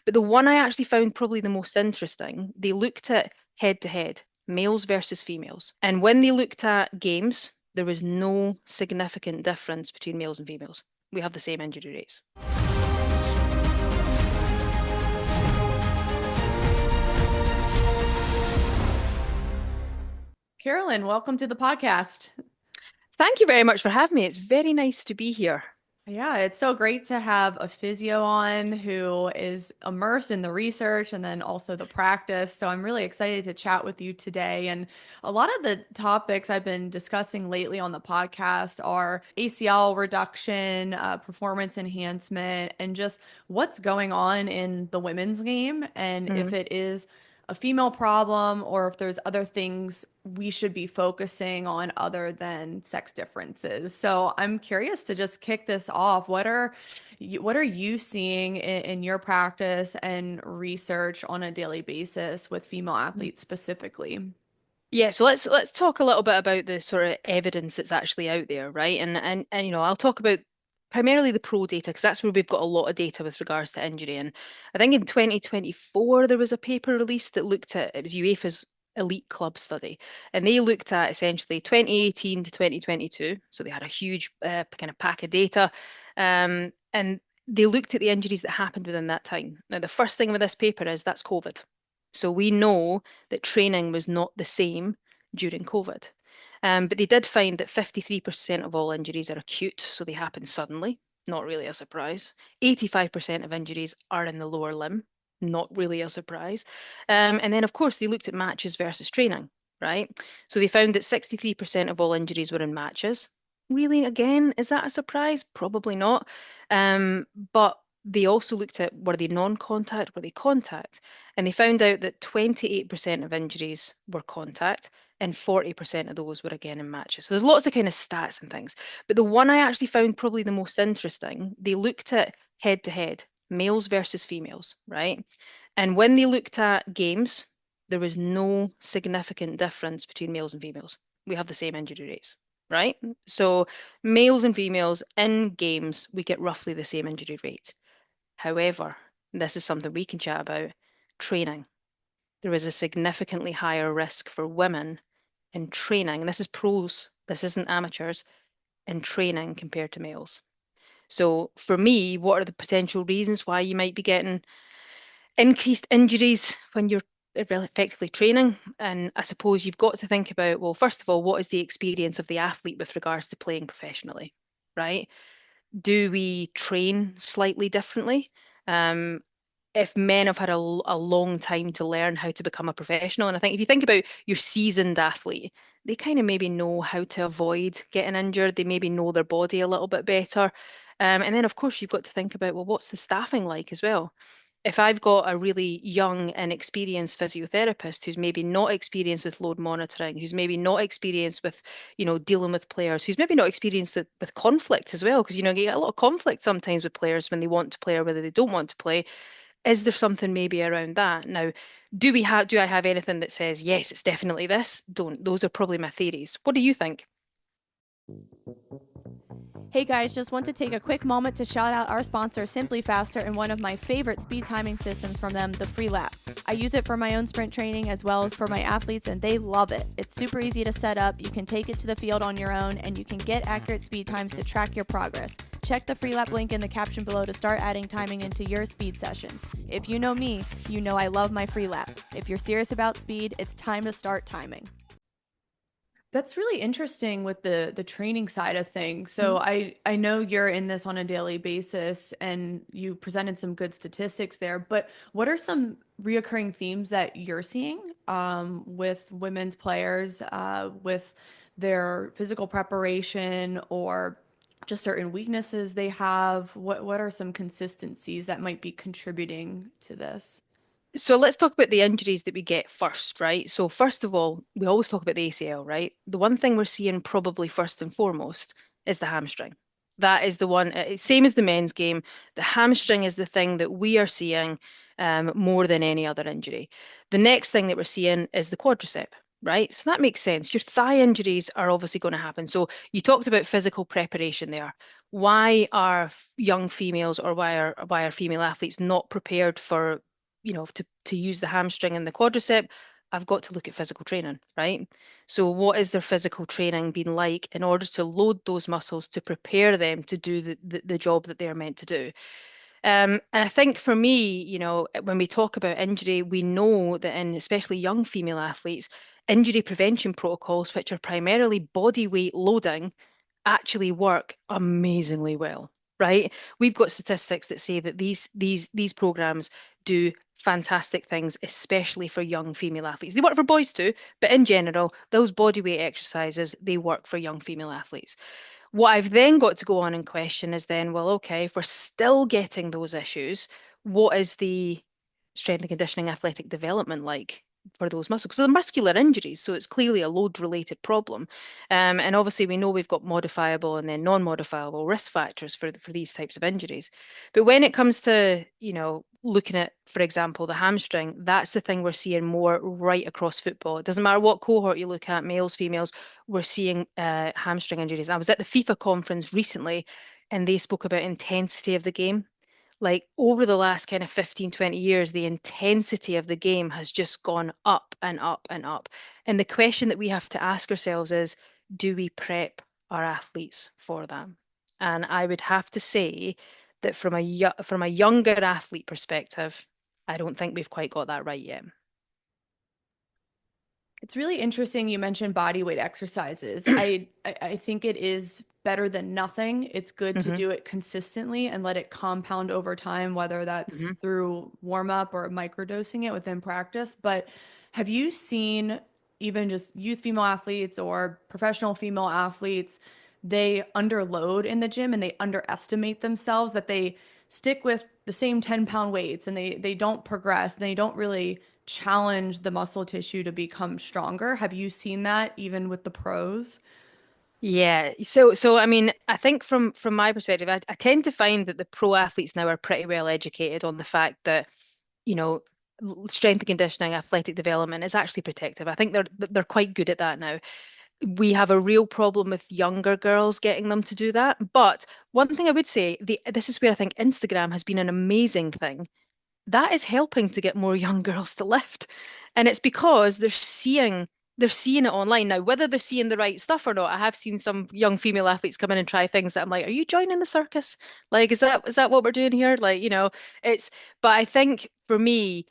But the one I actually found probably the most interesting, they looked at head to head, males versus females. And when they looked at games, there was no significant difference between males and females. We have the same injury rates. Carolyn, welcome to the podcast. Thank you very much for having me. It's very nice to be here. Yeah, it's so great to have a physio on who is immersed in the research and then also the practice. So I'm really excited to chat with you today. And a lot of the topics I've been discussing lately on the podcast are ACL reduction, performance enhancement, and just what's going on in the women's game. And if Mm. it is a female problem or if there's other things we should be focusing on other than sex differences. So I'm curious to just kick this off. What are you seeing in your practice and research on a daily basis with female athletes specifically? Yeah, so let's talk a little bit about the sort of evidence that's actually out there, right? And I'll talk about primarily the pro data because that's where we've got a lot of data with regards to injury. And I think in 2024 there was a paper released that looked at it was UEFA's elite club study, and they looked at essentially 2018 to 2022. So they had a huge kind of pack of data, and they looked at the injuries that happened within that time. Now, the first thing with this paper is that's COVID. So we know that training was not the same during COVID. But they did find that 53% of all injuries are acute, so they happen suddenly, not really a surprise. 85% of injuries are in the lower limb, not really a surprise. And then, of course, they looked at matches versus training, right? So they found that 63% of all injuries were in matches. Really, again, is that a surprise? Probably not. But they also looked at were they non-contact, were they contact? And they found out that 28% of injuries were contact and 40% of those were again in matches. So there's lots of kind of stats and things. But the one I actually found probably the most interesting, they looked at head to head, males versus females, right? And when they looked at games, there was no significant difference between males and females. We have the same injury rates, right? So males and females in games, we get roughly the same injury rate. However, this is something we can chat about, training. There is a significantly higher risk for women in training, and this is pros, this isn't amateurs, in training compared to males. So for me, what are the potential reasons why you might be getting increased injuries when you're effectively training? And I suppose you've got to think about, well, first of all, what is the experience of the athlete with regards to playing professionally, right? Do we train slightly differently? Um, if men have had a long time to learn how to become a professional, and I think if you think about your seasoned athlete, they kind of maybe know how to avoid getting injured. They maybe know their body a little bit better. And then, of course, you've got to think about, well, what's the staffing like as well? If I've got a really young, inexperienced physiotherapist who's maybe not experienced with load monitoring, who's maybe not experienced with, dealing with players, who's maybe not experienced with conflict as well, because, you get a lot of conflict sometimes with players when they want to play or whether they don't want to play. Is there something maybe around that? Now, do I have anything that says, yes, it's definitely this? Don't. Those are probably my theories. What do you think? Hey guys, just want to take a quick moment to shout out our sponsor, Simply Faster, and one of my favorite speed timing systems from them, the Free Lap. I use it for my own sprint training as well as for my athletes, and they love it. It's super easy to set up, you can take it to the field on your own, and you can get accurate speed times to track your progress. Check the Free Lap link in the caption below to start adding timing into your speed sessions. If you know me, you know I love my Free Lap. If you're serious about speed, it's time to start timing. That's really interesting with the training side of things. So Mhm. I know you're in this on a daily basis and you presented some good statistics there, but what are some reoccurring themes that you're seeing with women's players with their physical preparation or just certain weaknesses they have? What are some consistencies that might be contributing to this? So let's talk about the injuries that we get first, right? So first of all, we always talk about the ACL, right? The one thing we're seeing probably first and foremost is the hamstring. That is the one, same as the men's game. The hamstring is the thing that we are seeing more than any other injury. The next thing that we're seeing is the quadricep, right? So that makes sense. Your thigh injuries are obviously going to happen. So you talked about physical preparation there. why are young females or why are female athletes not prepared for, to use the hamstring and the quadricep? I've got to look at physical training, right? So what is their physical training been like in order to load those muscles to prepare them to do the job that they're meant to do? And I think for me, when we talk about injury, we know that in especially young female athletes, injury prevention protocols, which are primarily body weight loading, actually work amazingly well, right? We've got statistics that say that these programs do fantastic things, especially for young female athletes. They work for boys too, but in general, those body weight exercises, they work for young female athletes. What I've then got to go on and question is then, well, okay, if we're still getting those issues, what is the strength and conditioning athletic development like for those muscles? Because they're muscular injuries, so it's clearly a load-related problem. And obviously, we know we've got modifiable and then non-modifiable risk factors for these types of injuries. But when it comes to, looking at, for example, the hamstring, that's the thing we're seeing more right across football. It doesn't matter what cohort you look at, males, females, we're seeing hamstring injuries. I was at the FIFA conference recently and they spoke about intensity of the game. Like over the last kind of 15, 20 years, the intensity of the game has just gone up and up and up. And the question that we have to ask ourselves is, do we prep our athletes for that? And I would have to say that from a younger athlete perspective, I don't think we've quite got that right yet. It's really interesting you mentioned body weight exercises. I think it is better than nothing. It's good to Hmm. do it consistently and let it compound over time, whether that's Hmm. through warm up or microdosing it within practice. But have you seen even just youth female athletes or professional female athletes, they underload in the gym and they underestimate themselves, that they stick with the same 10-pound weights and they don't progress and they don't really challenge the muscle tissue to become stronger. Have you seen that even with the pros? Yeah, so I mean, I think from my perspective, I tend to find that the pro athletes now are pretty well educated on the fact that, you know, strength and conditioning, athletic development is actually protective. I think they're quite good at that now. We have a real problem with younger girls getting them to do that. But one thing I would say, this is where I think Instagram has been an amazing thing. That is helping to get more young girls to lift. And it's because they're seeing it online. Now, whether they're seeing the right stuff or not, I have seen some young female athletes come in and try things that I'm like, are you joining the circus? Like, is that what we're doing here? Like, it's but I think for me,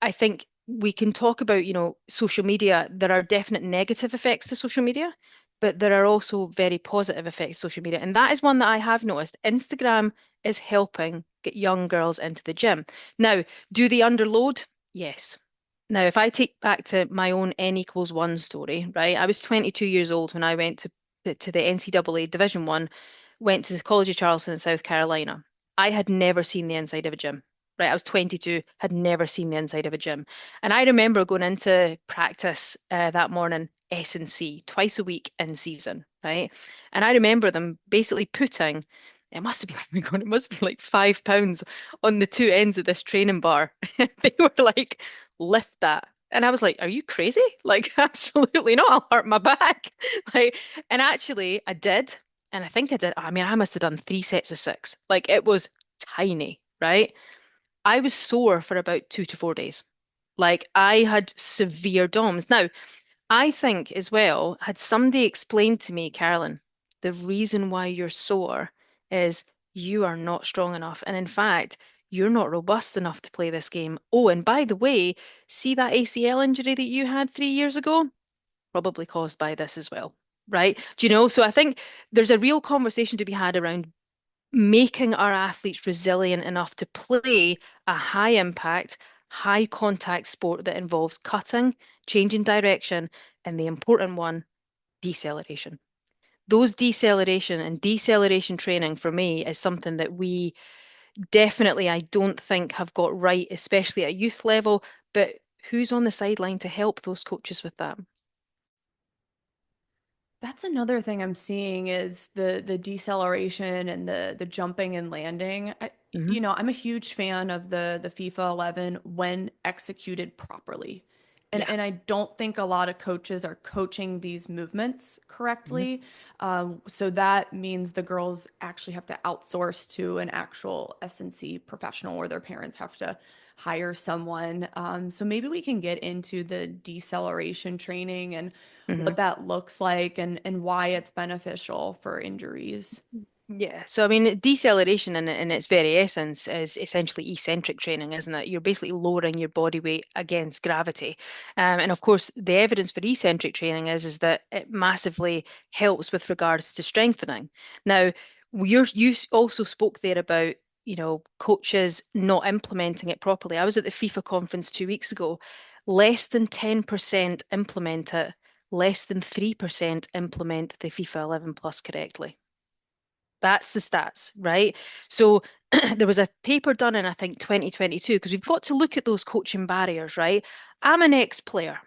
I think we can talk about, social media. There are definite negative effects to social media, but there are also very positive effects to social media. And that is one that I have noticed. Instagram is helping get young girls into the gym. Now, do they underload? Yes. Now, if I take back to my own N equals one story, right? I was 22 years old when I went to the NCAA Division One, went to the College of Charleston in South Carolina. I had never seen the inside of a gym. Right, I was 22, had never seen the inside of a gym. And I remember going into practice that morning, S&C, twice a week in season, right? And I remember them basically putting, it must have been, oh my God, it must have been like 5 pounds on the two ends of this training bar. They were like, lift that. And I was like, are you crazy? Like, absolutely not. I'll hurt my back. Like, and actually, I did. And I think I did. I mean, I must have done 3 sets of 6. Like, it was tiny, right? I was sore for about 2 to 4 days. Like I had severe DOMS. Now, I think as well, had somebody explained to me, Carolyn, the reason why you're sore is you are not strong enough. And in fact, you're not robust enough to play this game. Oh, and by the way, see that ACL injury that you had 3 years ago? Probably caused by this as well. Right? Do you know? So I think there's a real conversation to be had around making our athletes resilient enough to play a high impact, high contact sport that involves cutting, changing direction, and the important one, deceleration. Those deceleration training for me is something that we definitely, I don't think, have got right, especially at youth level. But who's on the sideline to help those coaches with that? That's another thing I'm seeing is the deceleration and the jumping and landing. Hmm. I'm a huge fan of the FIFA 11 when executed properly. And Yeah. and I don't think a lot of coaches are coaching these movements Mhm. correctly. So that means the girls actually have to outsource to an actual S&C professional, or their parents have to hire someone. So maybe we can get into the deceleration training and Mhm. what that looks like, and why it's beneficial for injuries. Yeah, so I mean, deceleration in its very essence is essentially eccentric training, isn't it? You're basically lowering your body weight against gravity. And of course, the evidence for eccentric training is that it massively helps with regards to strengthening. Now, you also spoke there about, coaches not implementing it properly. I was at the FIFA conference 2 weeks ago. Less than 10% implement it, less than 3% implement the FIFA 11 plus correctly. That's the stats, right? So there was a paper done in, I think, 2022, because we've got to look at those coaching barriers, right? I'm an ex-player.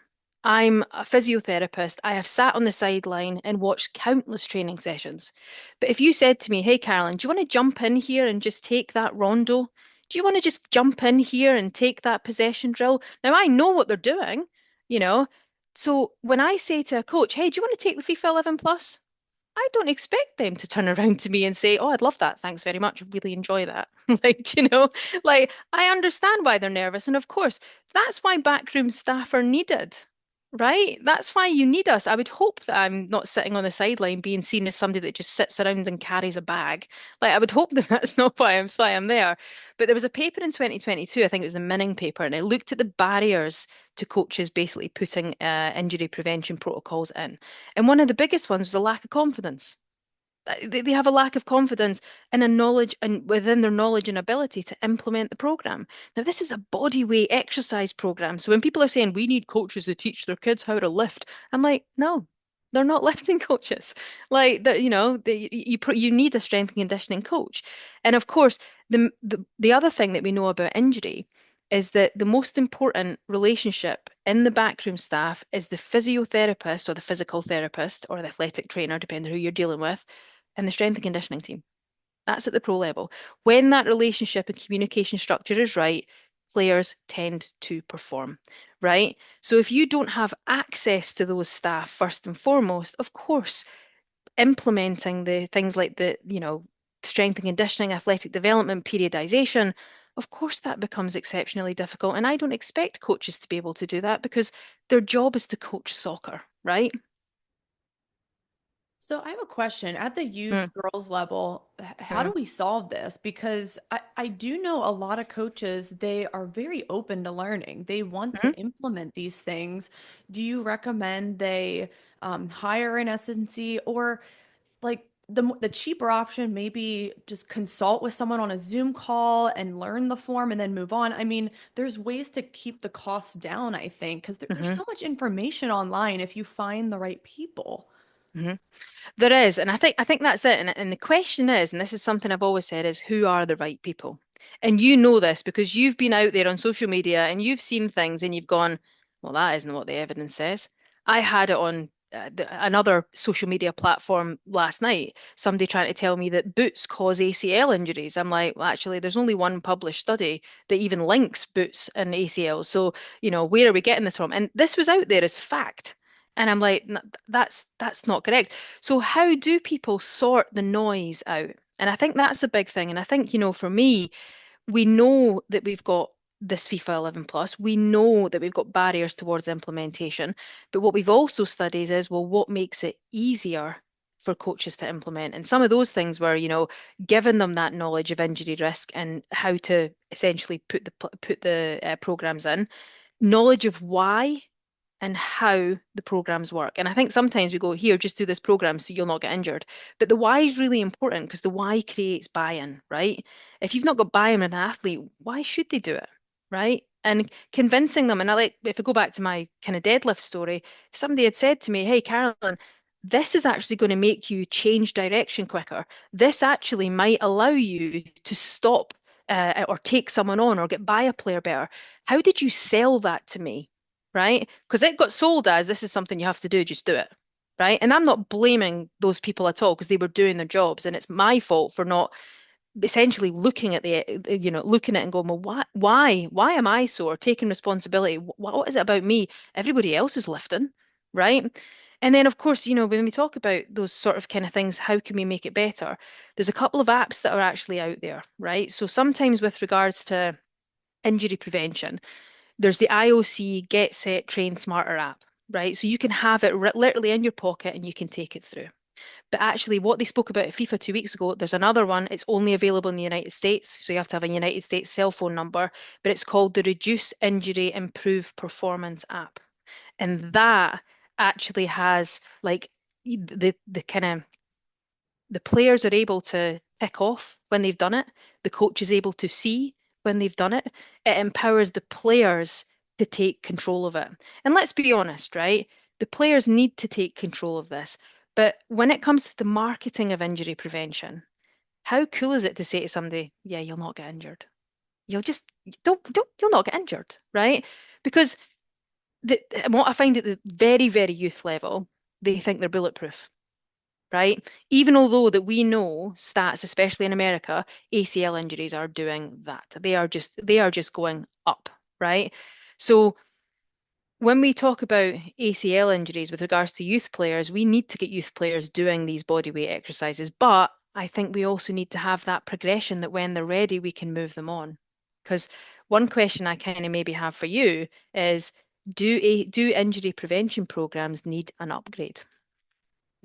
I'm a physiotherapist. I have sat on the sideline and watched countless training sessions. But if you said to me, hey, Carolyn, do you want to jump in here and just take that rondo? Do you want to just jump in here and take that possession drill? Now, I know what they're doing, you know. So when I say to a coach, hey, do you want to take the FIFA 11 plus? I don't expect them to turn around to me and say, "Oh, I'd love that. Thanks very much. I really enjoy that." Like I understand why they're nervous. And of course, that's why backroom staff are needed, right? That's why you need us. I would hope that I'm not sitting on the sideline being seen as somebody that just sits around and carries a bag. Like I would hope that that's not why I'm there. But there was a paper in 2022, I think it was the Minning paper, and it looked at the barriers to coaches basically putting injury prevention protocols in. And one of the biggest ones was a lack of confidence. They have a lack of confidence in a knowledge and within their knowledge and ability to implement the program. Now, this is a body weight exercise program. So when people are saying we need coaches to teach their kids how to lift, I'm like, no, they're not lifting coaches. Like that, you need a strength and conditioning coach. And of course, the other thing that we know about injury is that the most important relationship in the backroom staff is the physiotherapist or the physical therapist or the athletic trainer, depending who you're dealing with, and the strength and conditioning team. That's at the pro level. When that relationship and communication structure is right, players tend to perform, right? So if you don't have access to those staff first and foremost, of course, implementing the things like strength and conditioning, athletic development, periodization, of course that becomes exceptionally difficult. And I don't expect coaches to be able to do that because their job is to coach soccer, right? So I have a question. At the Mm, youth girls level, how do mm, we solve this? Because I do know a lot of coaches, they are very open to learning. They want to mm, implement these things. Do you recommend they hire an S&C, or like the cheaper option, maybe just consult with someone on a Zoom call and learn the form and then move on? I mean, there's ways to keep the costs down, I think, because there's mm-hmm, so much information online if you find the right people. mm-hmm. There is, and I think that's it. And the question is, and this is something I've always said, is who are the right people? And you know this because you've been out there on social media and you've seen things and you've gone, well, that isn't what the evidence says. I had it on another social media platform last night. Somebody trying to tell me that boots cause ACL injuries. I'm like, well, actually, there's only one published study that even links boots and ACLs. So, where are we getting this from? And this was out there as fact. And I'm like, That's not correct. So how do people sort the noise out? And I think that's a big thing. And I think, for me, we know that we've got this FIFA 11 plus. We know that we've got barriers towards implementation. But what we've also studied is, well, what makes it easier for coaches to implement? And some of those things were, giving them that knowledge of injury risk and how to essentially put the programs in, knowledge of why and how the programs work. And I think sometimes we go, here, just do this program so you'll not get injured. But the why is really important because the why creates buy-in, right? If you've not got buy-in in an athlete, why should they do it, right? And convincing them, and if I go back to my kind of deadlift story, if somebody had said to me, hey, Carolyn, this is actually going to make you change direction quicker. This actually might allow you to stop or take someone on or get by a player better. How did you sell that to me? Right? Because it got sold as this is something you have to do, just do it. Right? And I'm not blaming those people at all because they were doing their jobs, and it's my fault for not essentially looking at looking at it and going, well, why am I sore? Taking responsibility. What is it about me? Everybody else is lifting, right? And then, of course, when we talk about those sort of kind of things, how can we make it better? There's a couple of apps that are actually out there, right? So sometimes with regards to injury prevention, there's the IOC Get Set Train Smarter app, right? So you can have it literally in your pocket and you can take it through. But actually, what they spoke about at FIFA 2 weeks ago, there's another one. It's only available in the United States, so you have to have a United States cell phone number, but it's called the Reduce Injury Improve Performance app. And that actually has like the kind of the players are able to tick off when they've done it. The coach is able to see when they've done it. It empowers the players to take control of it. And let's be honest, right? The players need to take control of this. But when it comes to the marketing of injury prevention, how cool is it to say to somebody, yeah, you'll not get injured. You'll just you'll not get injured, right? Because what I find at the very, very youth level, they think they're bulletproof, right? Even although that we know stats, especially in America, ACL injuries are doing that. They are just going up, right? So when we talk about ACL injuries with regards to youth players, we need to get youth players doing these body weight exercises. But I think we also need to have that progression that when they're ready, we can move them on. Because one question I kind of maybe have for you is, do injury prevention programs need an upgrade?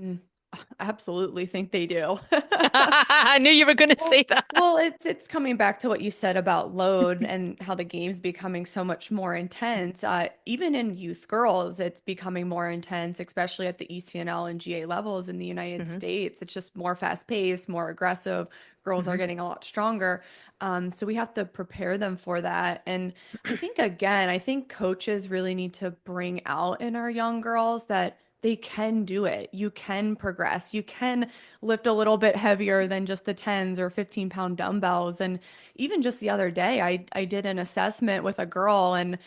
Mm, I absolutely think they do. I knew you were going to Well, say that. well, it's coming back to what you said about load and how the game's becoming so much more intense. Even in youth girls, it's becoming more intense, especially at the ECNL and GA levels in the United Hmm. States. It's just more fast-paced, more aggressive. Girls are Hmm. getting a lot stronger. So we have to prepare them for that. And I think, again, I think coaches really need to bring out in our young girls that they can do it. You can progress. You can lift a little bit heavier than just the 10s or 15-pound dumbbells. And even just the other day, I did an assessment with a girl and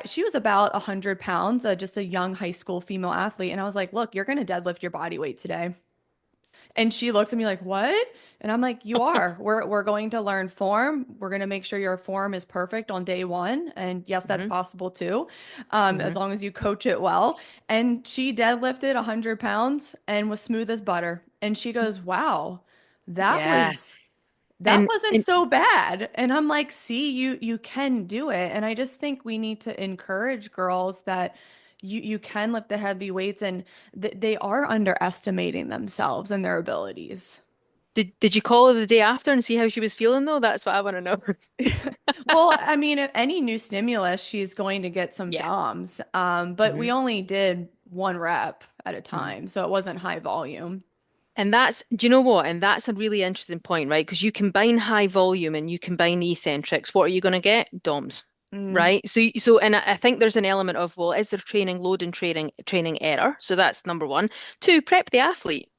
she was about 100 pounds, just a young high school female athlete. And I was like, look, you're going to deadlift your body weight today. And she looks at me like, "What?" And I'm like, "You are. We're going to learn form. We're going to make sure your form is perfect on day one. And yes, that's Hmm. possible too, as Hmm. long as you coach it well." And she deadlifted 100 pounds and was smooth as butter. And she goes, "Wow, that Yeah. was that And, wasn't and so bad." And I'm like, "See, you can do it." And I just think we need to encourage girls that you can lift the heavy weights and they are underestimating themselves and their abilities. did you call her the day after and see how she was feeling though? That's what I want to know. Well, I mean, if any new stimulus, she's going to get some Yeah. DOMs. But Hmm. we only did one rep at a Hmm. time, so it wasn't high volume. And do you know what? And that's a really interesting point, right? Because you combine high volume and you combine eccentrics. What are you going to get? DOMs, Mm, right? So, and I think there's an element of, well, is there training load and training error? So that's number one. Two, prep the athlete.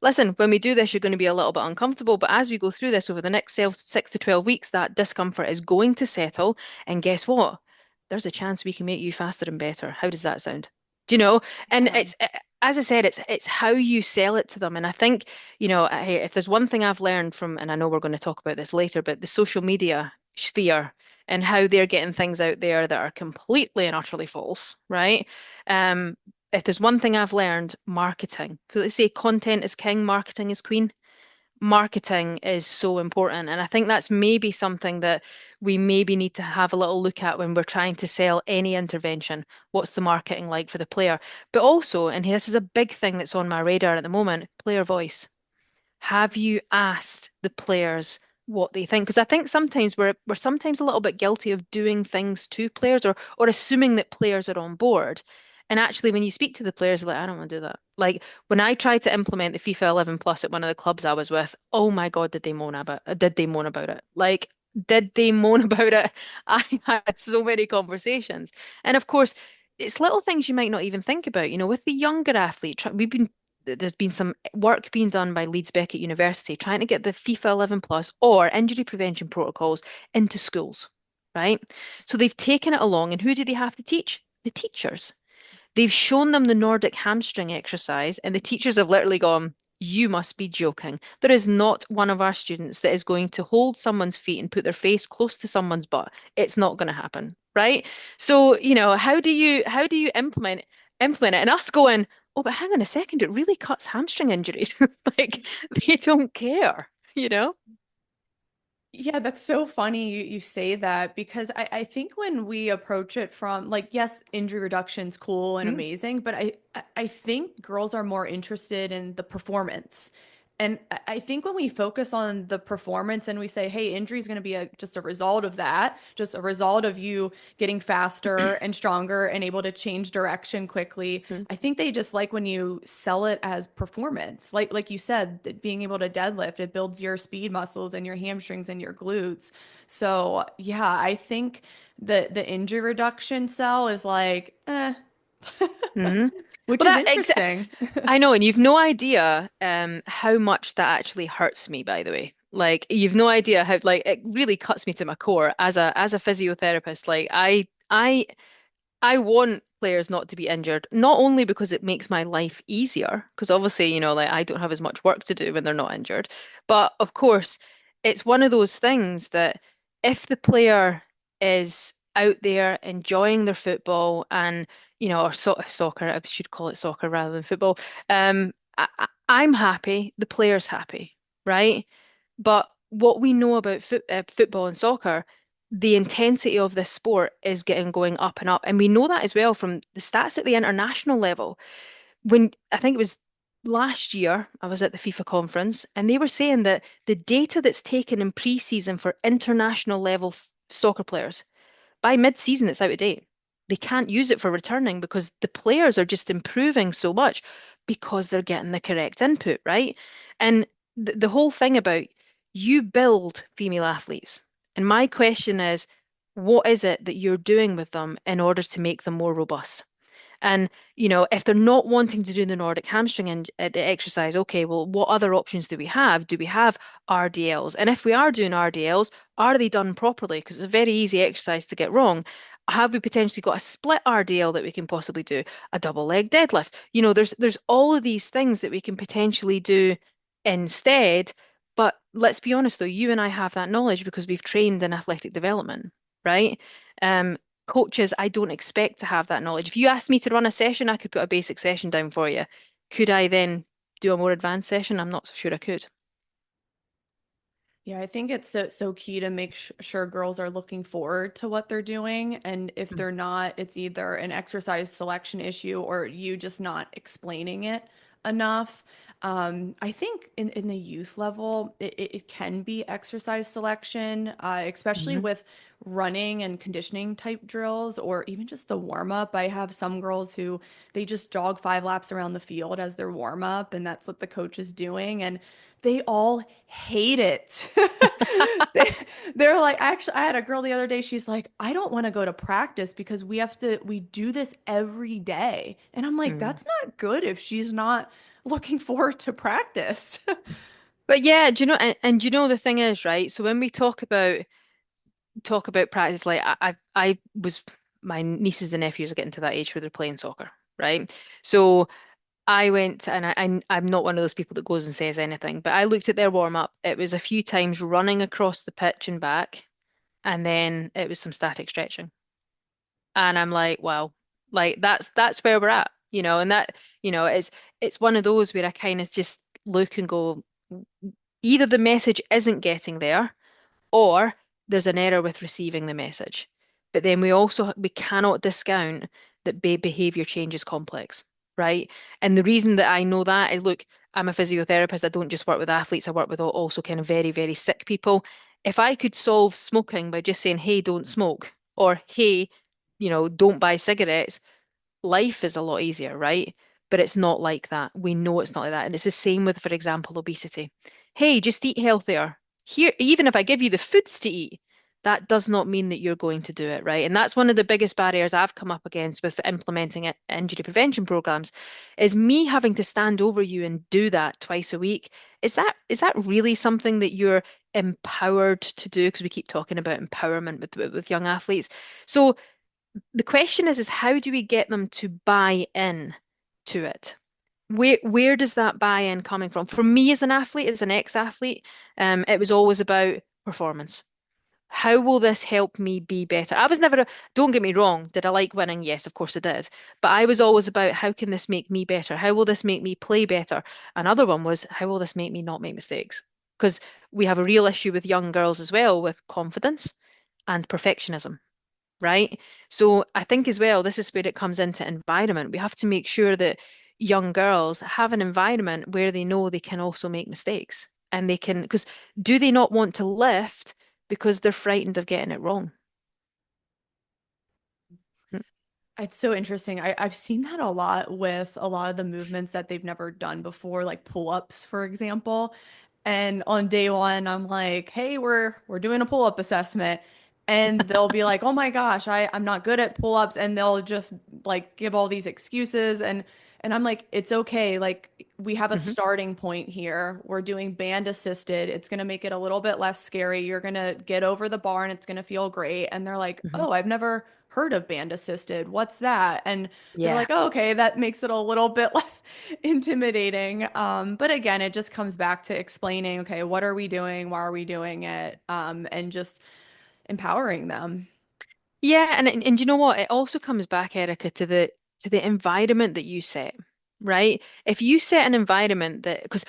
Listen, when we do this, you're going to be a little bit uncomfortable, but as we go through this over the next 6 to 12 weeks, that discomfort is going to settle. And guess what? There's a chance we can make you faster and better. How does that sound? Do you know? And yeah. as I said, it's how you sell it to them. And I think, if there's one thing I've learned from, and I know we're going to talk about this later, but the social media sphere and how they're getting things out there that are completely and utterly false, right? Um, if there's one thing I've learned, marketing. So let's say content is king, marketing is queen. Marketing is so important. And I think that's maybe something that we maybe need to have a little look at when we're trying to sell any intervention. What's the marketing like for the player? But also, and this is a big thing that's on my radar at the moment, player voice. Have you asked the players what they think? Because I think sometimes we're sometimes a little bit guilty of doing things to players or assuming that players are on board. And actually, when you speak to the players, they're like, I don't want to do that. Like when I tried to implement the FIFA 11 Plus at one of the clubs I was with, oh my God, did they moan about it? Like, did they moan about it? I had so many conversations. And of course, it's little things you might not even think about. With the younger athlete, there's been some work being done by Leeds Beckett University trying to get the FIFA 11 plus or injury prevention protocols into schools, right? So they've taken it along, and who do they have to teach? The teachers. They've shown them the Nordic hamstring exercise, and the teachers have literally gone, You must be joking. There is not one of our students that is going to hold someone's feet and put their face close to someone's butt. It's not going to happen, right? So, how do you implement it? And us going, oh, but hang on a second, it really cuts hamstring injuries. Like they don't care, you know? Yeah, that's so funny you say that because I think when we approach it from like, yes, injury reduction's cool and Mm, amazing, but I think girls are more interested in the performance. And I think when we focus on the performance and we say, hey, injury is going to be just a result of that, just a result of you getting faster and stronger and able to change direction quickly. mm, I think they just like when you sell it as performance. Like you said, that being able to deadlift, it builds your speed muscles and your hamstrings and your glutes. So yeah, I think the injury reduction sell is like, mm. which Well, is that exa interesting. I know, and you've no idea how much that actually hurts me, by the way. Like you've no idea how like it really cuts me to my core as a physiotherapist. Like I want players not to be injured, not only because it makes my life easier, because obviously, like I don't have as much work to do when they're not injured, but of course, it's one of those things that if the player is out there enjoying their football and, or soccer, I should call it soccer rather than football, I'm happy, the player's happy, right? But what we know about football and soccer, the intensity of this sport is getting going up and up. And we know that as well from the stats at the international level. When I think it was last year, I was at the FIFA conference, and they were saying that the data that's taken in pre-season for international level soccer players, by mid-season, it's out of date. They can't use it for returning because the players are just improving so much because they're getting the correct input, right? And the whole thing about you build female athletes. And my question is, what is it that you're doing with them in order to make them more robust? And, if they're not wanting to do the Nordic hamstring the exercise, okay, well, what other options do we have? Do we have RDLs? And if we are doing RDLs, are they done properly? Because it's a very easy exercise to get wrong. Have we potentially got a split RDL that we can possibly do? A double leg deadlift? There's all of these things that we can potentially do instead. But let's be honest, though, you and I have that knowledge because we've trained in athletic development, right? Um, Coaches, I don't expect to have that knowledge. If you asked me to run a session, I could put a basic session down for you. Could I then do a more advanced session? I'm not so sure I could. Yeah, I think it's so key to make sure girls are looking forward to what they're doing. And if Mm. they're not, it's either an exercise selection issue or you just not explaining it enough. I think in the youth level, it can be exercise selection, especially Mhm. with running and conditioning type drills or even just the warm up. I have some girls who they just jog 5 laps around the field as their warm up, and that's what the coach is doing. And they all hate it. They, they're like, actually, I had a girl the other day. She's like, I don't want to go to practice because we do this every day. And I'm like, Mm. that's not good if she's not looking forward to practice. But yeah, do you know, and do you know the thing is, right? So when we talk about practice, like I was, my nieces and nephews are getting to that age where they're playing soccer, right? So I went and I'm not one of those people that goes and says anything, but I looked at their warm up. It was a few times running across the pitch and back, and then it was some static stretching. And I'm like, wow, like that's where we're at, and that, it's one of those where I kind of just look and go, either the message isn't getting there or there's an error with receiving the message. But then we cannot discount that behavior change is complex, right? And the reason that I know that is, look, I'm a physiotherapist. I don't just work with athletes. I work with also kind of very, very sick people. If I could solve smoking by just saying, hey, don't smoke, or hey, don't buy cigarettes, life is a lot easier, right? But it's not like that. We know it's not like that. And it's the same with, for example, obesity. Hey, just eat healthier. Here, even if I give you the foods to eat, that does not mean that you're going to do it, right? And that's one of the biggest barriers I've come up against with implementing injury prevention programs, is me having to stand over you and do that twice a week. Is that really something that you're empowered to do? Because we keep talking about empowerment with young athletes. So the question is how do we get them to buy in to it? where does that buy-in coming from? For me as an athlete, as an ex-athlete, it was always about performance. How will this help me be better? I was never, don't get me wrong, did I like winning? Yes, of course I did. But I was always about how can this make me better? How will this make me play better? Another one was how will this make me not make mistakes? Because we have a real issue with young girls as well with confidence and perfectionism, right? So I think as well, this is where it comes into environment. We have to make sure that young girls have an environment where they know they can also make mistakes and they can, because do they not want to lift because they're frightened of getting it wrong? Mm, It's so interesting. I've seen that a lot with a lot of the movements that they've never done before, like pull-ups, for example. And on day one, I'm like, hey, we're doing a pull-up assessment. And they'll be like, oh my gosh, I'm not good at pull-ups, and they'll just like give all these excuses. And I'm like, it's okay. Like we have a mhm, starting point here. We're doing band assisted. It's gonna make it a little bit less scary. You're gonna get over the bar and it's gonna feel great. And they're like, mhm. oh, I've never heard of band assisted. What's that? And they're Yeah. like, oh, okay, that makes it a little bit less intimidating. But again, it just comes back to explaining, okay, what are we doing? Why are we doing it? And just empowering them. Yeah, and you know what? It also comes back, Erica, to the environment that you set, right? If you set an environment that, because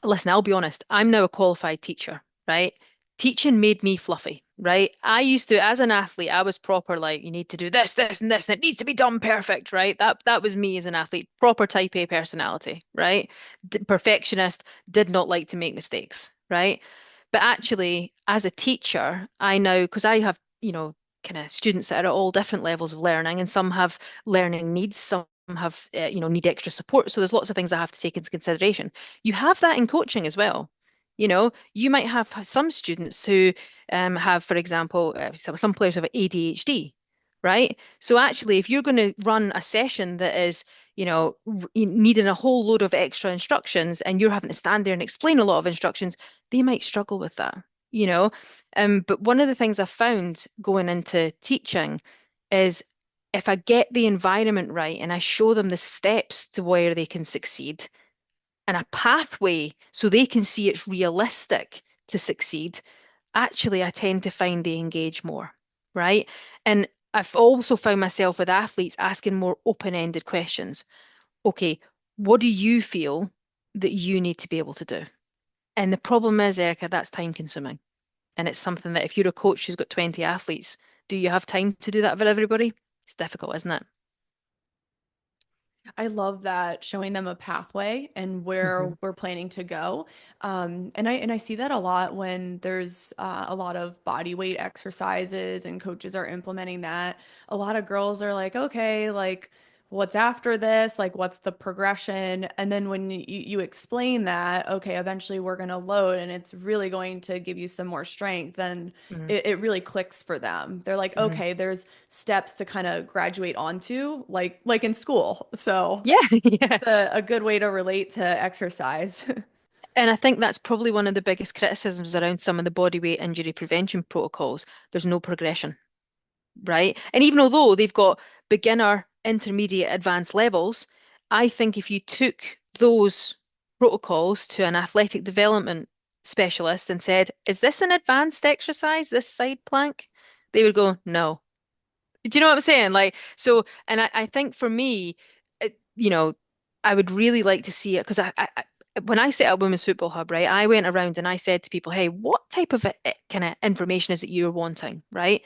listen, I'll be honest, I'm now a qualified teacher, right? Teaching made me fluffy, right? I used to, as an athlete, I was proper like, you need to do this, this, and this, and it needs to be done perfect, right? That was me as an athlete, proper type A personality, right? Perfectionist, did not like to make mistakes, right? But actually, as a teacher, I know because I have, kind of students that are at all different levels of learning, and some have learning needs, some have, need extra support. So there's lots of things I have to take into consideration. You have that in coaching as well. You might have some students who have, for example, some players have ADHD, right? So actually, if you're going to run a session that is, needing a whole load of extra instructions and you're having to stand there and explain a lot of instructions, they might struggle with that, you know. But one of the things I've found going into teaching is if I get the environment right and I show them the steps to where they can succeed and a pathway so they can see it's realistic to succeed, actually I tend to find they engage more, right? And I've also found myself with athletes asking more open-ended questions. Okay, what do you feel that you need to be able to do? And the problem is, Erica, that's time consuming. And it's something that if you're a coach who's got 20 athletes, do you have time to do that for everybody? It's difficult, isn't it? I love that, showing them a pathway and Hmm. where we're planning to go. And I see that a lot when there's a lot of body weight exercises and coaches are implementing that. A lot of girls are like, okay, like what's after this? Like what's the progression? And then when you explain that, okay, eventually we're going to load and it's really going to give you some more strength, then Hmm. it really clicks for them. They're like, Hmm. okay, there's steps to kind of graduate onto, like in school. So Yeah, yeah. it's a good way to relate to exercise. And I think that's probably one of the biggest criticisms around some of the bodyweight injury prevention protocols. There's no progression, right? And even although they've got beginner, intermediate, advanced levels, I think if you took those protocols to an athletic development specialist and said, is this an advanced exercise, this side plank? They would go, no. Do you know what I'm saying? Like, so, and I think for me, I would really like to see it because when I set up Women's Football Hub, right, I went around and I said to people, hey, what type of kind of information is it you're wanting, right?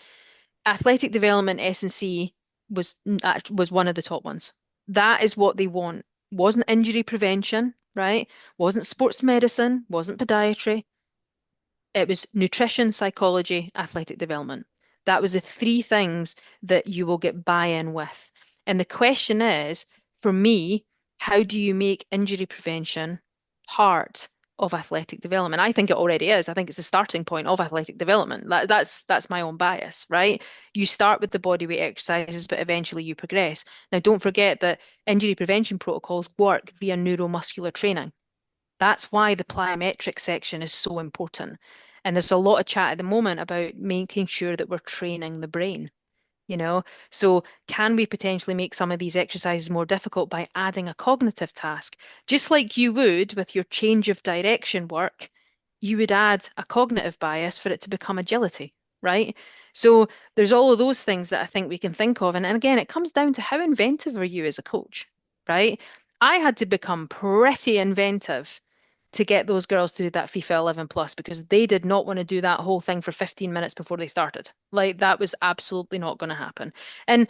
Athletic development S&C was one of the top ones. That is what they want. Wasn't injury prevention, right? Wasn't sports medicine, wasn't podiatry. It was nutrition, psychology, athletic development. That was the three things that you will get buy-in with. And the question is, for me, how do you make injury prevention part of athletic development? I think it already is. I think it's the starting point of athletic development. That's my own bias, right? You start with the bodyweight exercises, but eventually you progress. Now, don't forget that injury prevention protocols work via neuromuscular training. That's why the plyometric section is so important. And there's a lot of chat at the moment about making sure that we're training the brain. you know? So can we potentially make some of these exercises more difficult by adding a cognitive task? Just like you would with your change of direction work, you would add a cognitive bias for it to become agility, right? So there's all of those things that I think we can think of. And again, it comes down to how inventive are you as a coach, right? I had to become pretty inventive to get those girls to do that FIFA 11 plus because they did not want to do that whole thing for 15 minutes before they started. Like that was absolutely not going to happen. And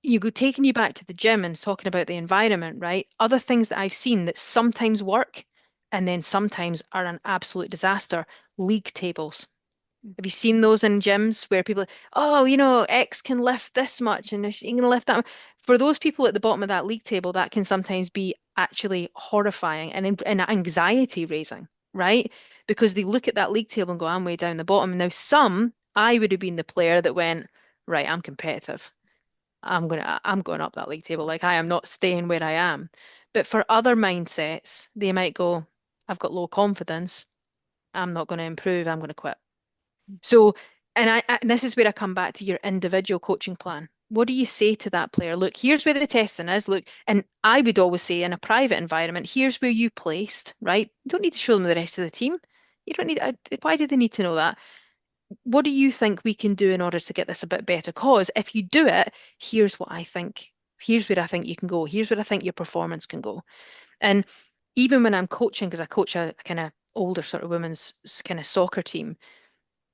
you go taking you back to the gym and talking about the environment, right? Other things that I've seen that sometimes work and then sometimes are an absolute disaster. League tables. Have you seen those in gyms where people, oh, X can lift this much and you can lift that much. For those people at the bottom of that league table, that can sometimes be actually horrifying and anxiety raising, right? Because they look at that league table and go, I'm way down the bottom. Now, I would have been the player that went, right, I'm competitive. I'm going up that league table. Like I am not staying where I am. But for other mindsets, they might go, I've got low confidence. I'm not going to improve. I'm going to quit. So, and this is where I come back to your individual coaching plan. What do you say to that player? Look, here's where the testing is. Look, and I would always say in a private environment, here's where you placed, right? You don't need to show them the rest of the team. You don't need, why do they need to know that? What do you think we can do in order to get this a bit better? Because if you do it, here's what I think. Here's where I think you can go. Here's where I think your performance can go. And even when I'm coaching, because I coach a kind of older sort of women's kind of soccer team,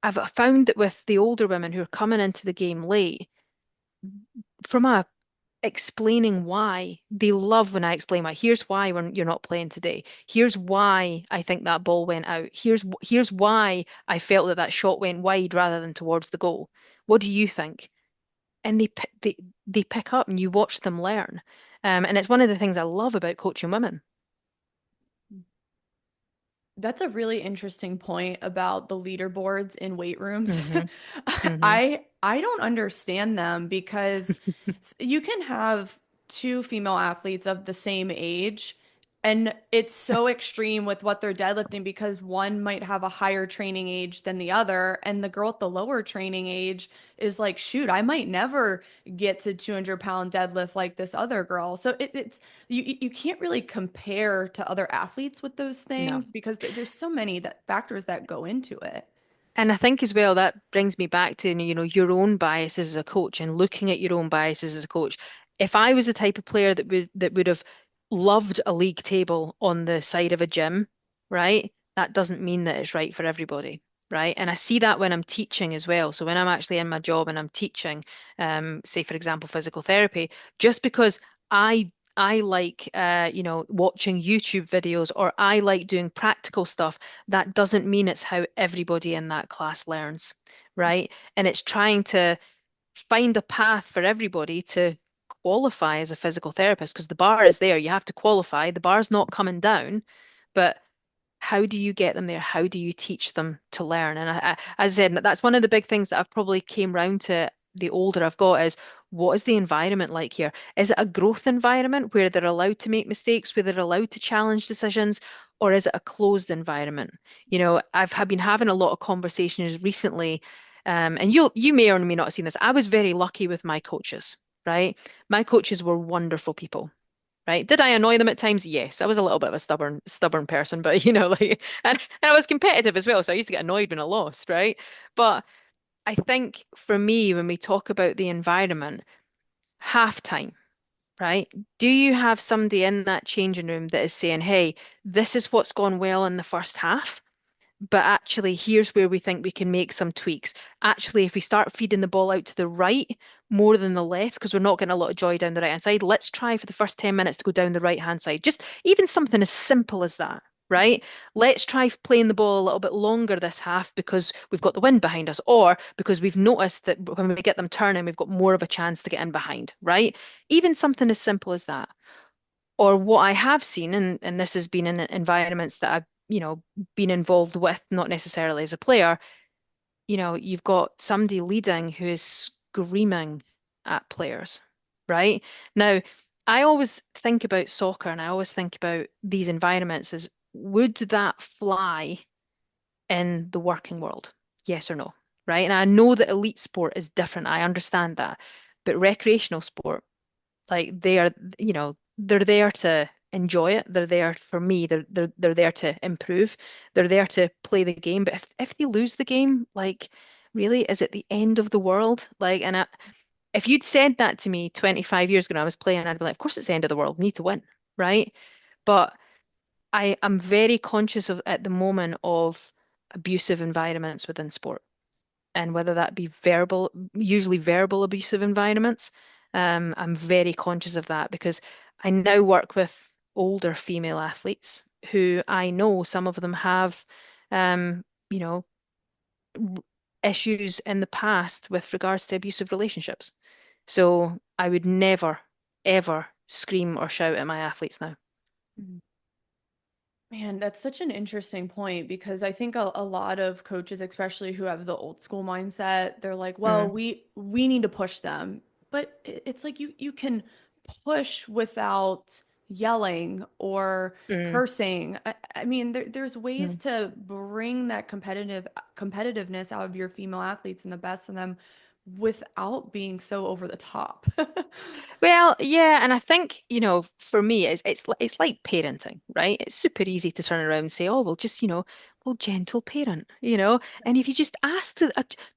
I've found that with the older women who are coming into the game late, from a explaining why, they love when I explain why. Here's why you're not playing today. Here's why I think that ball went out. Here's why I felt that that shot went wide rather than towards the goal. What do you think? And they pick up, and you watch them learn. And it's one of the things I love about coaching women. That's a really interesting point about the leaderboards in weight rooms. Hmm. Hmm. I don't understand them because you can have two female athletes of the same age, and it's so extreme with what they're deadlifting because one might have a higher training age than the other, and the girl at the lower training age is like, shoot, I might never get to 200-pound deadlift like this other girl. So it's you can't really compare to other athletes with those No. things because there's so many that factors that go into it. And I think as well that brings me back to, your own biases as a coach and looking at your own biases as a coach. If I was the type of player that would have loved a league table on the side of a gym, right? That doesn't mean that it's right for everybody, right? And I see that when I'm teaching as well. So when I'm actually in my job and I'm teaching, say for example, physical therapy, just because I like watching YouTube videos or I like doing practical stuff, that doesn't mean it's how everybody in that class learns, right? And it's trying to find a path for everybody to qualify as a physical therapist because the bar is there. You have to qualify. The bar's not coming down, but how do you get them there? How do you teach them to learn? And as I said, that's one of the big things that I've probably came round to the older I've got is what is the environment like here? Is it a growth environment where they're allowed to make mistakes, where they're allowed to challenge decisions, or is it a closed environment? I've been having a lot of conversations recently, and you may or may not have seen this. I was very lucky with my coaches, right? My coaches were wonderful people, right? Did I annoy them at times? Yes, I was a little bit of a stubborn person, but like, and I was competitive as well, so I used to get annoyed when I lost, right? But I think for me, when we talk about the environment, halftime, right? Do you have somebody in that changing room that is saying, hey, this is what's gone well in the first half? But actually, here's where we think we can make some tweaks. Actually, if we start feeding the ball out to the right more than the left, because we're not getting a lot of joy down the right hand side, let's try for the first 10 minutes to go down the right hand side. Just even something as simple as that, right? Let's try playing the ball a little bit longer this half because we've got the wind behind us, or because we've noticed that when we get them turning, we've got more of a chance to get in behind, right? Even something as simple as that. Or what I have seen, and this has been in environments that I've, been involved with, not necessarily as a player, you've got somebody leading who is screaming at players, right? Now, I always think about soccer and I always think about these environments as would that fly in the working world? Yes or no? Right. And I know that elite sport is different. I understand that. But recreational sport, like they are, they're there to enjoy it. They're there for me. They're there to improve. They're there to play the game. But if they lose the game, like really, is it the end of the world? Like, if you'd said that to me 25 years ago when I was playing, I'd be like, of course it's the end of the world. We need to win, right? But I am very conscious of at the moment of abusive environments within sport, and whether that be verbal, usually verbal abusive environments. I'm very conscious of that because I now work with older female athletes who I know some of them have, um, you know, issues in the past with regards to abusive relationships. So I would never, ever scream or shout at my athletes now. Man, that's such an interesting point because I think a lot of coaches, especially who have the old school mindset, they're like, well, Mm, we need to push them. But it's like you can push without yelling or mm, cursing. I mean, there's ways mm. to bring that competitiveness out of your female athletes and the best in them without being so over the top. Well, yeah, and I think, for me, it's like parenting, right? It's super easy to turn around and say, "Oh, well, just, well, gentle parent," And if you just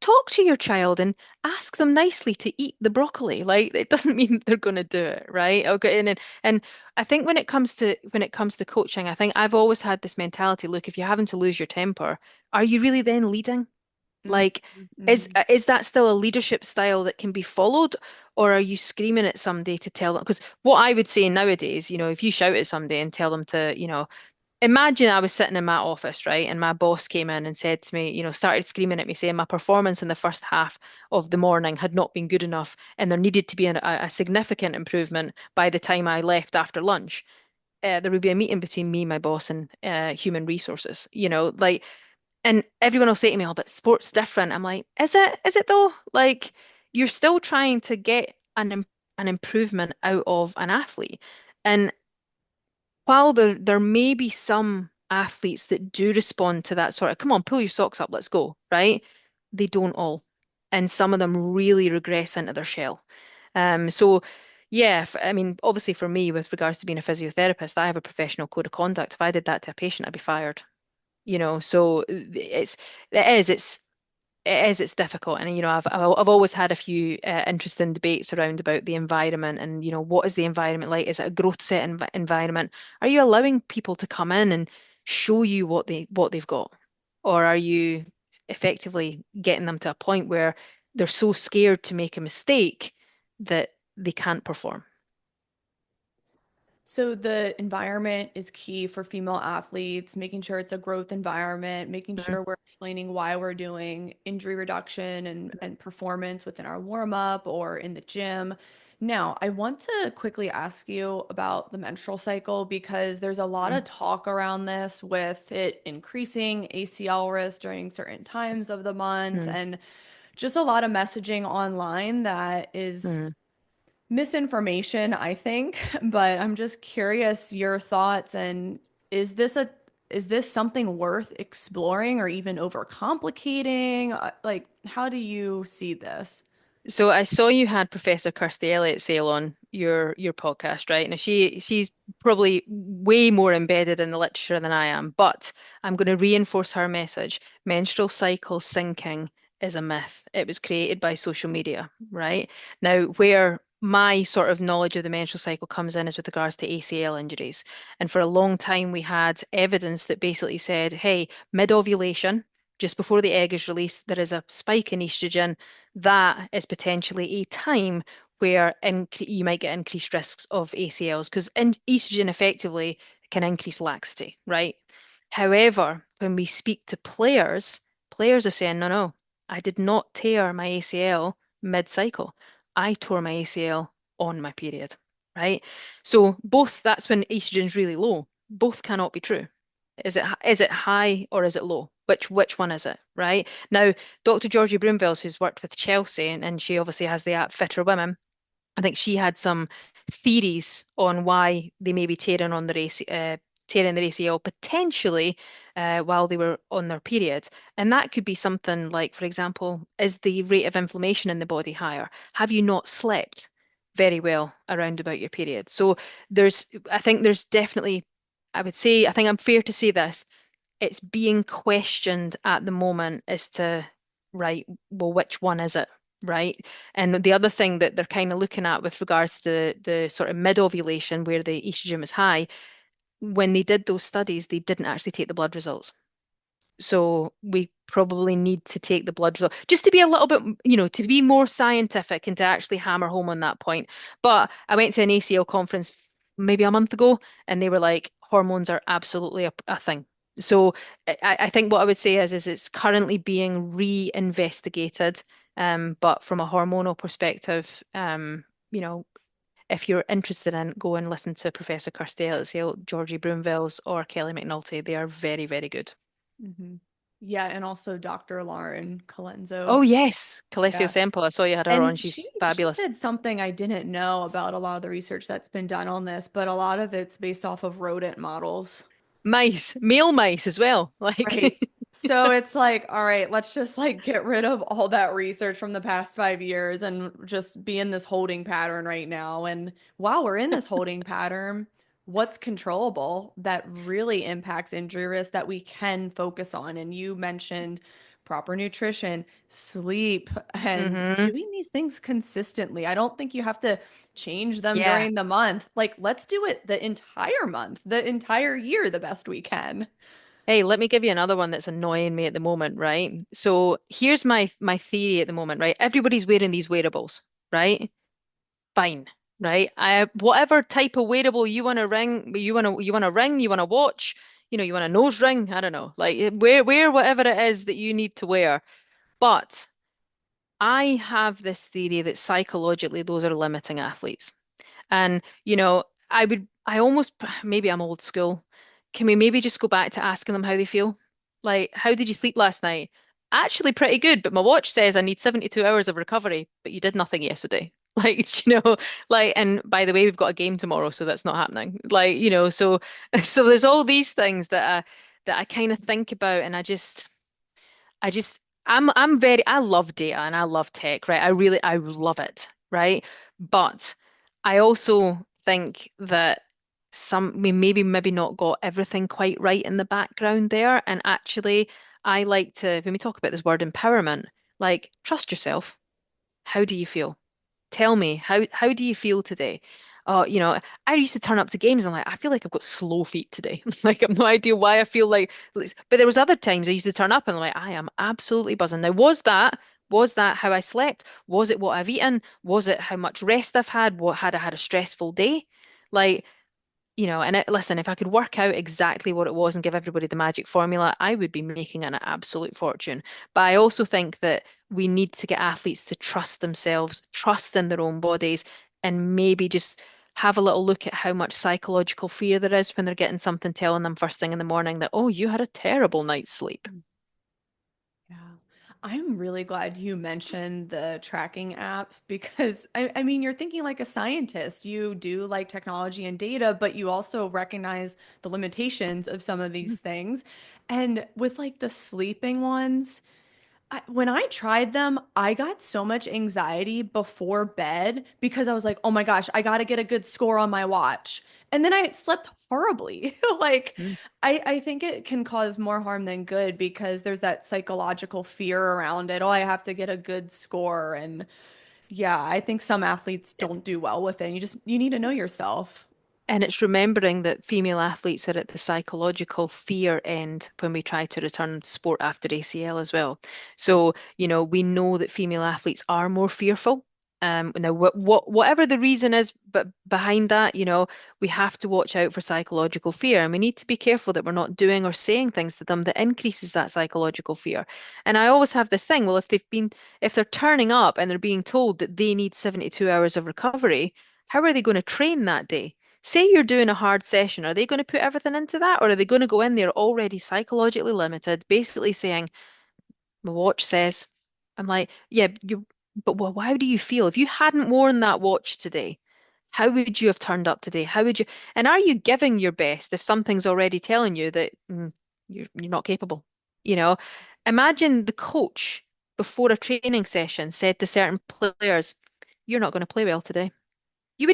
talk to your child and ask them nicely to eat the broccoli, like it doesn't mean that they're going to do it, right? Okay, and I think when it comes to coaching, I think I've always had this mentality, look, if you're having to lose your temper, are you really then leading? Mhm, Like, is mhm. is that still a leadership style that can be followed, or are you screaming at somebody to tell them? Because what I would say nowadays, if you shout at somebody and tell them to, imagine I was sitting in my office, right, and my boss came in and said to me, started screaming at me, saying my performance in the first half of the morning had not been good enough, and there needed to be a significant improvement by the time I left after lunch. There would be a meeting between me, my boss, and human resources. Like. And everyone will say to me, "Oh, but sport's different." I'm like, "Is it? Is it though?" Like, you're still trying to get an improvement out of an athlete. And while there may be some athletes that do respond to that sort of, "Come on, pull your socks up, let's go," right? They don't all. And some of them really regress into their shell. So yeah, I mean, obviously for me, with regards to being a physiotherapist, I have a professional code of conduct. If I did that to a patient, I'd be fired. So it's difficult. And I've always had a few interesting debates around about the environment, and what is the environment like? Is it a growth set environment? Are you allowing people to come in and show you what they've got, or are you effectively getting them to a point where they're so scared to make a mistake that they can't perform? So the environment is key for female athletes, making sure it's a growth environment, making Mhm. sure we're explaining why we're doing injury reduction and performance within our warm up or in the gym. Now, I want to quickly ask you about the menstrual cycle because there's a lot of talk around this with it increasing ACL risk during certain times of the month Mhm. and just a lot of messaging online that is Mhm. misinformation, I think, but I'm just curious your thoughts and is this a is this something worth exploring or even overcomplicating? Like, how do you see this? So I saw you had Professor Kirsty Elliott Sale on your podcast, right? Now she's probably way more embedded in the literature than I am, but I'm going to reinforce her message. Menstrual cycle syncing is a myth. It was created by social media, right? Now, where my sort of knowledge of the menstrual cycle comes in is with regards to ACL injuries. And for a long time, we had evidence that basically said, hey, mid-ovulation, just before the egg is released, there is a spike in estrogen that is potentially a time where you might get increased risks of ACLs because estrogen effectively can increase laxity, right? However, when we speak to players, players are saying, no, no, I did not tear my ACL mid-cycle. I tore my ACL on my period, right? So both, that's when estrogen's really low. Both cannot be true. Is it high or is it low? Which one is it, right? Now, Dr. Georgie Broombills, who's worked with Chelsea, and she obviously has the app Fitter Women, I think she had some theories on why they may be tearing on their tearing their ACL potentially while they were on their period. And that could be something like, for example, is the rate of inflammation in the body higher? Have you not slept very well around about your period? So I think there's definitely, I would say, I think I'm fair to say this, it's being questioned at the moment as to, right, well, which one is it? Right. And the other thing that they're kind of looking at with regards to the sort of mid ovulation where the estrogen is high, when they did those studies, they didn't actually take the blood results. So we probably need to take the blood result just to be a little bit, to be more scientific and to actually hammer home on that point. But I went to an ACL conference maybe a month ago, and they were like, hormones are absolutely a thing. So I think what I would say is it's currently being re-investigated. But from a hormonal perspective, if you're interested in, go and listen to Professor Kirsty Elliott, Georgie Broomville's, or Kelly McNulty. They are very, very good. Hmm. Yeah, and also Dr. Lauren Colenso. Oh yes, Calesio Yeah. Semple. I saw you had her on. And She's she fabulous. said something I didn't know about a lot of the research that's been done on this, but a lot of it's based off of rodent models. Mice, male mice as well. Like, Right. So it's like, all right, let's just like get rid of all that research from the past 5 years and just be in this holding pattern right now. And while we're in this holding pattern, what's controllable that really impacts injury risk that we can focus on? And you mentioned proper nutrition, sleep, and hmm doing these things consistently. I don't think you have to change them yeah. during the month. Like, let's do it the entire month, the entire year, the best we can. Hey, let me give you another one that's annoying me at the moment, right? So here's my theory at the moment, right? Everybody's wearing these wearables, right? Fine, right? Whatever type of wearable you want to ring, you want to watch, you want a nose ring, I don't know. Like wear whatever it is that you need to wear. But I have this theory that psychologically those are limiting athletes. And, I almost, maybe I'm old school. Can we maybe just go back to asking them how they feel? Like, how did you sleep last night? Actually, pretty good, but my watch says I need 72 hours of recovery, but you did nothing yesterday. Like, and by the way, we've got a game tomorrow, so that's not happening. Like, so so there's all these things that I kind of think about, and I just I love data and I love tech, right? I love it, right? But I also think that we maybe not got everything quite right in the background there. And actually, I like to, when we talk about this word empowerment, like trust yourself. How do you feel? Tell me, how do you feel today? Oh, I used to turn up to games and I feel like I've got slow feet today. Like I've no idea why I feel like but there was other times I used to turn up and I'm like, I am absolutely buzzing. Now, was that how I slept? Was it what I've eaten? Was it how much rest I've had? What had I had a stressful day? Like, listen, if I could work out exactly what it was and give everybody the magic formula, I would be making an absolute fortune. But I also think that we need to get athletes to trust themselves, trust in their own bodies, and maybe just have a little look at how much psychological fear there is when they're getting something telling them first thing in the morning that, oh, you had a terrible night's sleep. Yeah. I'm really glad you mentioned the tracking apps because I mean, you're thinking like a scientist. You do like technology and data, but you also recognize the limitations of some of these things. And with like the sleeping ones, when I tried them, I got so much anxiety before bed because I was like, oh my gosh, I got to get a good score on my watch. And then I slept horribly. Like, Mm. I think it can cause more harm than good because there's that psychological fear around it. Oh, I have to get a good score. And yeah, I think some athletes don't do well with it. You need to know yourself. And it's remembering that female athletes are at the psychological fear end when we try to return to sport after ACL as well. So, we know that female athletes are more fearful. Now, whatever the reason is, but behind that, we have to watch out for psychological fear, and we need to be careful that we're not doing or saying things to them that increases that psychological fear. And I always have this thing, well, if they're turning up and they're being told that they need 72 hours of recovery, how are they going to train that day? Say you're doing a hard session, are they going to put everything into that? Or are they going to go in there already psychologically limited, basically saying, my watch says, I'm like, yeah, but well, how do you feel? If you hadn't worn that watch today, How would you have turned up today? How would you, and are you giving your best if something's already telling you that you're not capable? You know, imagine the coach before a training session said to certain players, "You're not going to play well today." You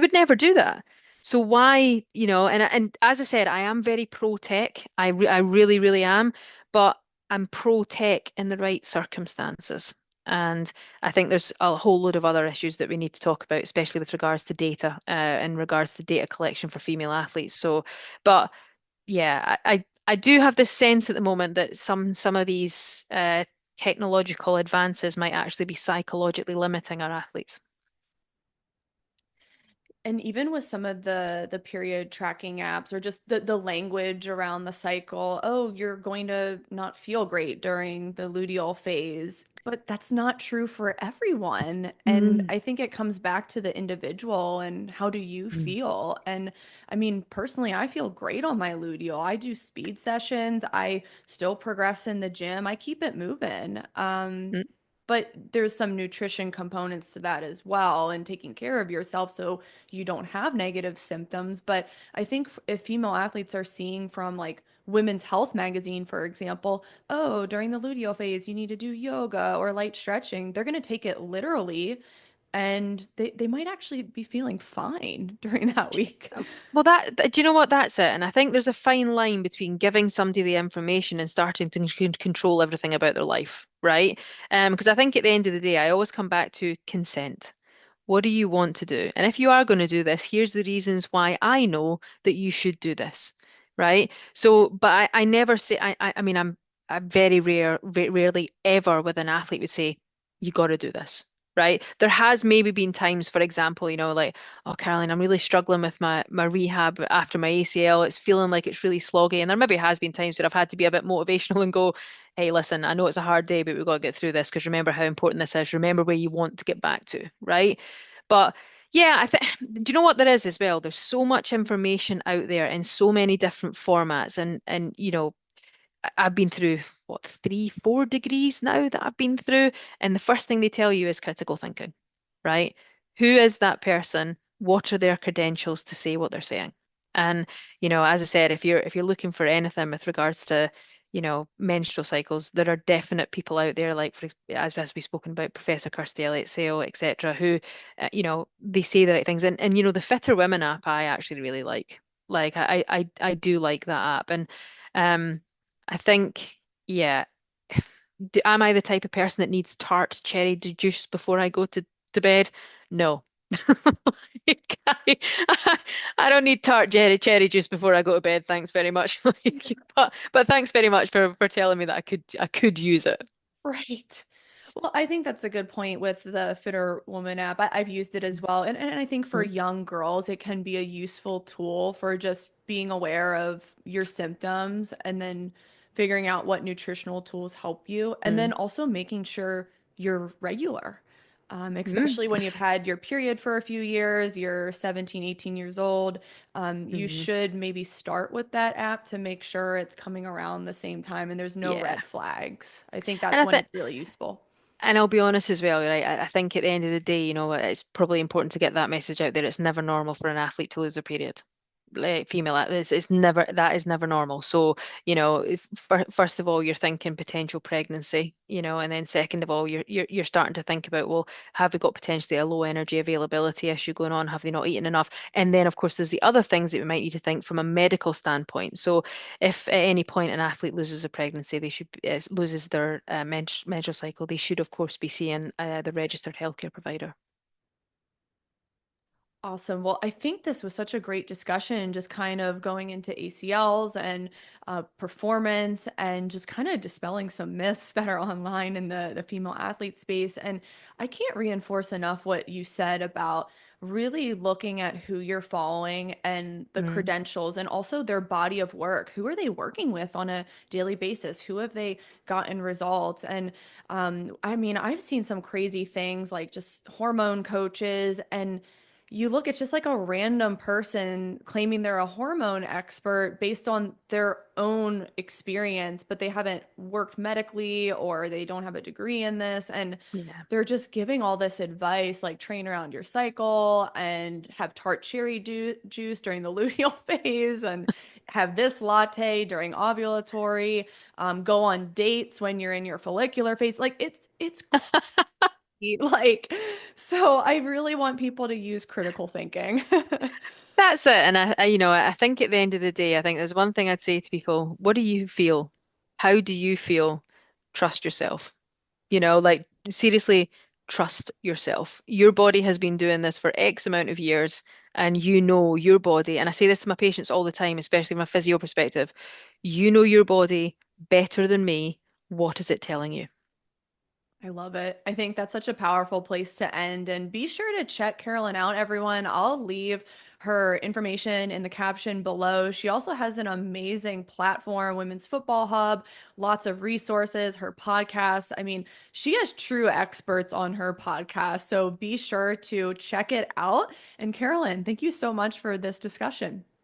would never do that. So why, and as I said, I am very pro tech. I really, really am, but I'm pro tech in the right circumstances. And I think there's a whole load of other issues that we need to talk about, especially with regards to data, in regards to data collection for female athletes. So, but yeah, I do have this sense at the moment that some of these technological advances might actually be psychologically limiting our athletes. And even with some of the period tracking apps or just the language around the cycle, oh, you're going to not feel great during the luteal phase, but that's not true for everyone. And Mm, I think it comes back to the individual and how do you feel? And I mean, personally, I feel great on my luteal. I do speed sessions. I still progress in the gym. I keep it moving. mm. But there's some nutrition components to that as well and taking care of yourself so you don't have negative symptoms. But I think if female athletes are seeing from like Women's Health magazine, for example, oh, during the luteal phase, you need to do yoga or light stretching, they're going to take it literally and they might actually be feeling fine during that week. Well, do you know what? That's it. And I think there's a fine line between giving somebody the information and starting to control everything about their life, right? Because I think at the end of the day, I always come back to consent. What do you want to do? And if you are going to do this, here's the reasons why I know that you should do this, right? So, but I never say, I mean, I'm very rarely ever with an athlete would say, you got to do this, right? There has maybe been times, for example, like, oh, Caroline, I'm really struggling with my rehab after my ACL. It's feeling like it's really sloggy. And there maybe has been times where I've had to be a bit motivational and go, hey, listen, I know it's a hard day, but we've got to get through this because remember how important this is. Remember where you want to get back to, right? But yeah, I think, do you know what there is as well? There's so much information out there in so many different formats. And I've been through what, 3, 4 degrees now that I've been through. And the first thing they tell you is critical thinking, right? Who is that person? What are their credentials to say what they're saying? And, as I said, if you're looking for anything with regards to, menstrual cycles, there are definite people out there, like as we've spoken about, Professor Kirsty Elliott Sale, etc., who, they say the right things. And the Fitter Women app I actually really like. Like I do like that app. And um I think, yeah. Am I the type of person that needs tart cherry juice before I go to bed? No. Like, I don't need tart cherry juice before I go to bed. Thanks very much. Like, but thanks very much for telling me that I could use it. Right. Well, I think that's a good point with the Fitter Woman app. I've used it as well. And I think for Mm, young girls, it can be a useful tool for just being aware of your symptoms and then figuring out what nutritional tools help you. And then mm, also making sure you're regular, mm, especially when you've had your period for a few years, you're 17, 18 years old. You mm. should maybe start with that app to make sure it's coming around the same time and there's no Yeah. red flags. I think And that's I when think it's really useful. And I'll be honest as well, right? I think at the end of the day, it's probably important to get that message out there. It's never normal for an athlete to lose their period. Like female athletes, that is never normal. So, if, first of all, you're thinking potential pregnancy, and then second of all, you're starting to think about, well, have we got potentially a low energy availability issue going on? Have they not eaten enough? And then, of course, there's the other things that we might need to think from a medical standpoint. So, if at any point an athlete loses a pregnancy, they should loses their menstrual cycle, they should, of course, be seeing the registered healthcare provider. Awesome. Well, I think this was such a great discussion, just kind of going into ACLs and performance and just kind of dispelling some myths that are online in the female athlete space. And I can't reinforce enough what you said about really looking at who you're following and the Mm, credentials and also their body of work. Who are they working with on a daily basis? Who have they gotten results? And I mean, I've seen some crazy things like just hormone coaches and you look, it's just like a random person claiming they're a hormone expert based on their own experience, but they haven't worked medically or they don't have a degree in this. And Yeah. they're just giving all this advice like train around your cycle and have tart cherry juice during the luteal phase and have this latte during ovulatory, go on dates when you're in your follicular phase. Like it's like, so I really want people to use critical thinking. That's it. And I think at the end of the day, I think there's one thing I'd say to people. What do you feel? How do you feel? Trust yourself. Like seriously, trust yourself. Your body has been doing this for X amount of years, and you know your body. And I say this to my patients all the time, especially from a physio perspective. You know your body better than me. What is it telling you? I love it. I think that's such a powerful place to end. And be sure to check Carolyn out, everyone. I'll leave her information in the caption below. She also has an amazing platform, Women's Football Hub, lots of resources, her podcast. I mean, she has true experts on her podcast. So be sure to check it out. And Carolyn, thank you so much for this discussion.